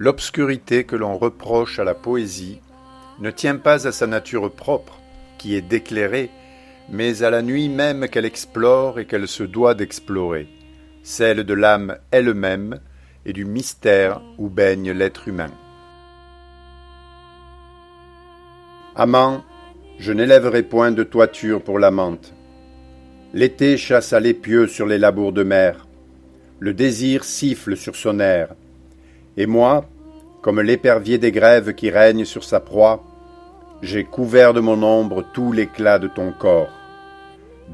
L'obscurité que l'on reproche à la poésie ne tient pas à sa nature propre, qui est d'éclairer, mais à la nuit même qu'elle explore et qu'elle se doit d'explorer, celle de l'âme elle-même et du mystère où baigne l'être humain. Amant, je n'élèverai point de toiture pour l'amante. L'été chasse à l'épieu sur les labours de mer. Le désir siffle sur son air. Et moi, comme l'épervier des grèves qui règne sur sa proie, j'ai couvert de mon ombre tout l'éclat de ton corps,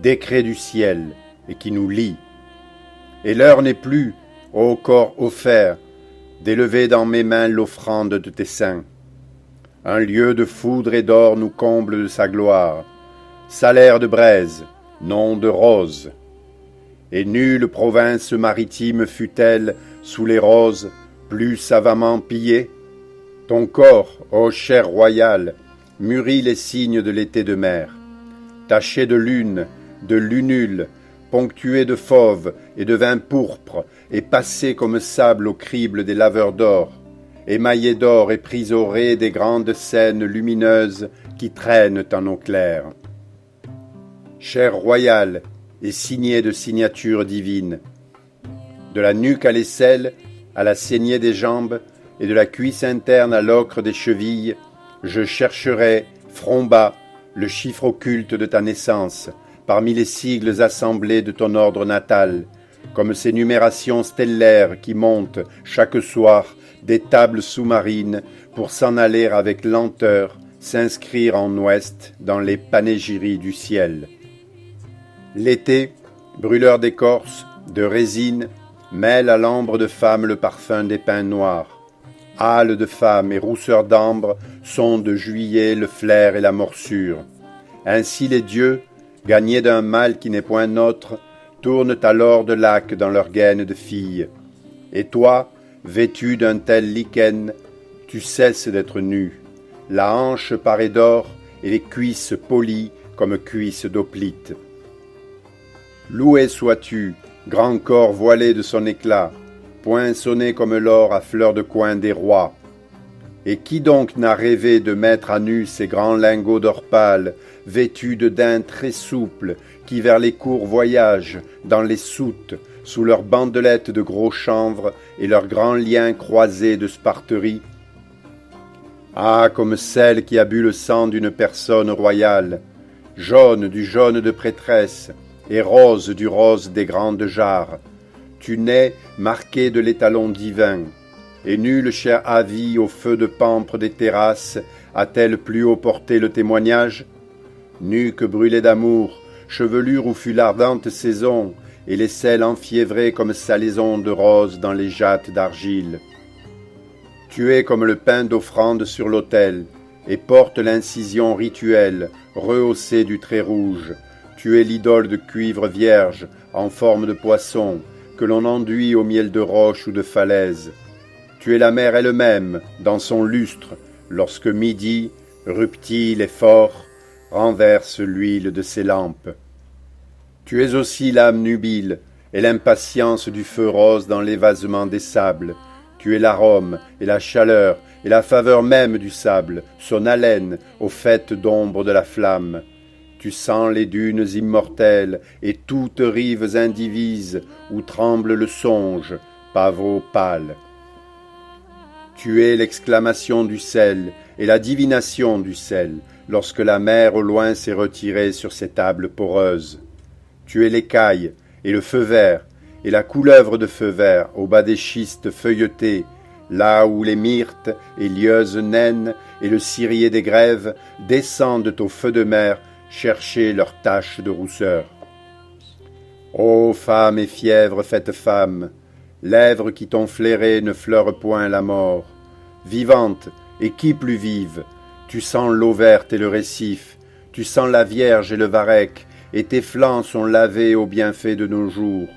décret du ciel et qui nous lie. Et l'heure n'est plus, ô corps offert, d'élever dans mes mains l'offrande de tes seins. Un lieu de foudre et d'or nous comble de sa gloire, salaire de braise, nom de rose. Et nulle province maritime fut-elle, sous les roses, plus savamment pillée. Ton corps, ô chair royale, mûrit les signes de l'été de mer, taché de lune, de lunule, ponctué de fauve et de vin pourpre, et passé comme sable au crible des laveurs d'or, émaillé d'or et prisoré des grandes scènes lumineuses qui traînent en eau claire. Chair royale et signée de signatures divines, de la nuque à l'aisselle, à la saignée des jambes, et de la cuisse interne à l'ocre des chevilles, je chercherai, front bas, le chiffre occulte de ta naissance, parmi les sigles assemblés de ton ordre natal, comme ces numérations stellaires qui montent, chaque soir, des tables sous-marines, pour s'en aller avec lenteur, s'inscrire en ouest dans les panégyries du ciel. L'été, brûleur d'écorce, de résine, mêle à l'ambre de femme le parfum des pins noirs. Hâle de femme et rousseur d'ambre sont de juillet le flair et la morsure. Ainsi les dieux, gagnés d'un mal qui n'est point nôtre, tournent alors de lac dans leur gaine de fille. Et toi, vêtu d'un tel lichen, tu cesses d'être nu. La hanche parée d'or et les cuisses polies comme cuisses d'hoplite. Loué sois-tu, grand corps voilé de son éclat, point sonné comme l'or à fleurs de coin des rois. Et qui donc n'a rêvé de mettre à nu ces grands lingots d'or pâle, vêtus de daim très souple, qui vers les cours voyagent, dans les soutes, sous leurs bandelettes de gros chanvre et leurs grands liens croisés de sparterie? Ah, comme celle qui a bu le sang d'une personne royale, jaune du jaune de prêtresse, et rose du rose des grandes jarres. Tu nais marqué de l'étalon divin, et nulle chair avie au feu de pampre des terrasses a-t-elle plus haut porté le témoignage? Nuque brûlée d'amour, chevelure où fut l'ardente saison, et les selles enfiévrées comme salaisons de rose dans les jattes d'argile. Tu es comme le pain d'offrande sur l'autel, et porte l'incision rituelle, rehaussée du trait rouge. Tu es l'idole de cuivre vierge, en forme de poisson, que l'on enduit au miel de roche ou de falaise. Tu es la mer elle-même, dans son lustre, lorsque midi, ruptile et fort, renverse l'huile de ses lampes. Tu es aussi l'âme nubile, et l'impatience du feu rose dans l'évasement des sables. Tu es l'arôme, et la chaleur, et la faveur même du sable, son haleine, aux fêtes d'ombre de la flamme. Tu sens les dunes immortelles et toutes rives indivises où tremble le songe, pavot pâle. Tu es l'exclamation du sel et la divination du sel lorsque la mer au loin s'est retirée sur ses tables poreuses. Tu es l'écaille et le feu vert et la couleuvre de feu vert au bas des schistes feuilletés, là où les myrtes et lieuses naines et le cyrier des grèves descendent au feu de mer chercher leurs taches de rousseur. Ô femme et fièvre faite femme, lèvres qui t'ont flairé ne fleurent point la mort. Vivante, et qui plus vive, tu sens l'eau verte et le récif, tu sens la Vierge et le varech, et tes flancs sont lavés aux bienfaits de nos jours.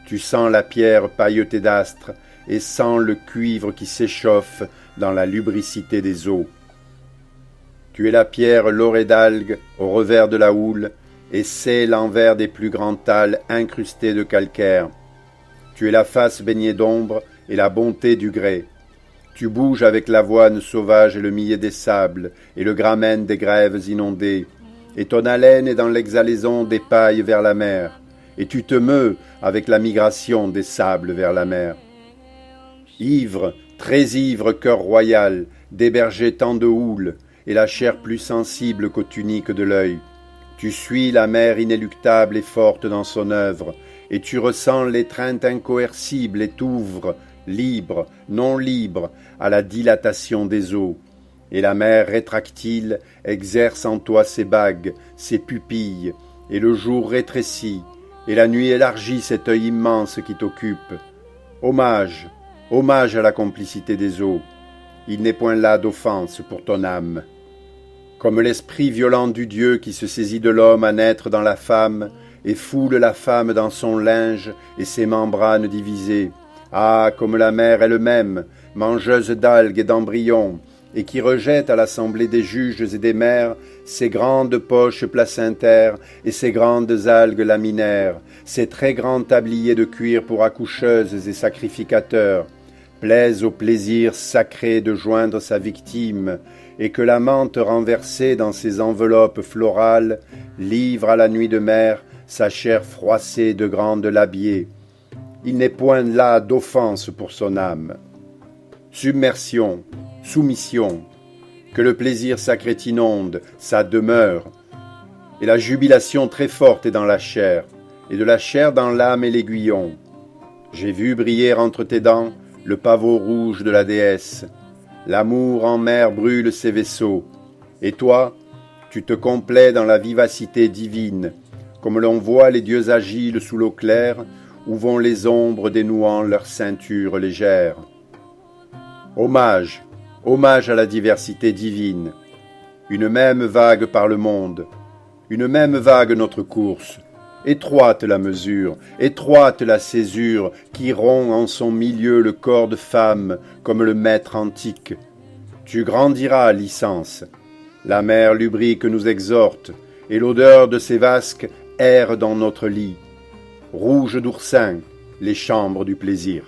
Tu sens la pierre pailletée d'astres, et sens le cuivre qui s'échauffe dans la lubricité des eaux. Tu es la pierre laurée d'algues au revers de la houle, et c'est l'envers des plus grands thalles incrustés de calcaire. Tu es la face baignée d'ombre et la bonté du grès. Tu bouges avec l'avoine sauvage et le millet des sables, et le gramen des grèves inondées, et ton haleine est dans l'exhalaison des pailles vers la mer, et tu te meus avec la migration des sables vers la mer. Ivre, très ivre cœur royal, d'héberger tant de houle, et la chair plus sensible qu'aux tuniques de l'œil, tu suis la mer inéluctable et forte dans son œuvre, et tu ressens l'étreinte incoercible et t'ouvres, libre, non libre, à la dilatation des eaux. Et la mer rétractile exerce en toi ses bagues, ses pupilles, et le jour rétrécit, et la nuit élargit cet œil immense qui t'occupe. Hommage, hommage à la complicité des eaux. Il n'est point là d'offense pour ton âme. Comme l'esprit violent du Dieu qui se saisit de l'homme à naître dans la femme, et foule la femme dans son linge et ses membranes divisées. Ah, comme la mer elle-même, mangeuse d'algues et d'embryons, et qui rejette à l'assemblée des juges et des mères ses grandes poches placentaires et ses grandes algues laminaires, ses très grands tabliers de cuir pour accoucheuses et sacrificateurs, plaise au plaisir sacré de joindre sa victime, et que la menthe renversée dans ses enveloppes florales livre à la nuit de mer sa chair froissée de grandes labiers. Il n'est point là d'offense pour son âme. Submersion, soumission, que le plaisir sacré t'inonde, sa demeure, et la jubilation très forte est dans la chair, et de la chair dans l'âme et l'aiguillon. J'ai vu briller entre tes dents le pavot rouge de la déesse. L'amour en mer brûle ses vaisseaux, et toi, tu te complais dans la vivacité divine, comme l'on voit les dieux agiles sous l'eau claire, où vont les ombres dénouant leur ceinture légère. Hommage, hommage à la diversité divine. Une même vague par le monde, une même vague notre course. Étroite la mesure, étroite la césure, qui rompt en son milieu le corps de femme, comme le maître antique. Tu grandiras, licence. La mer lubrique nous exhorte, et l'odeur de ses vasques erre dans notre lit. Rouge d'oursin, les chambres du plaisir.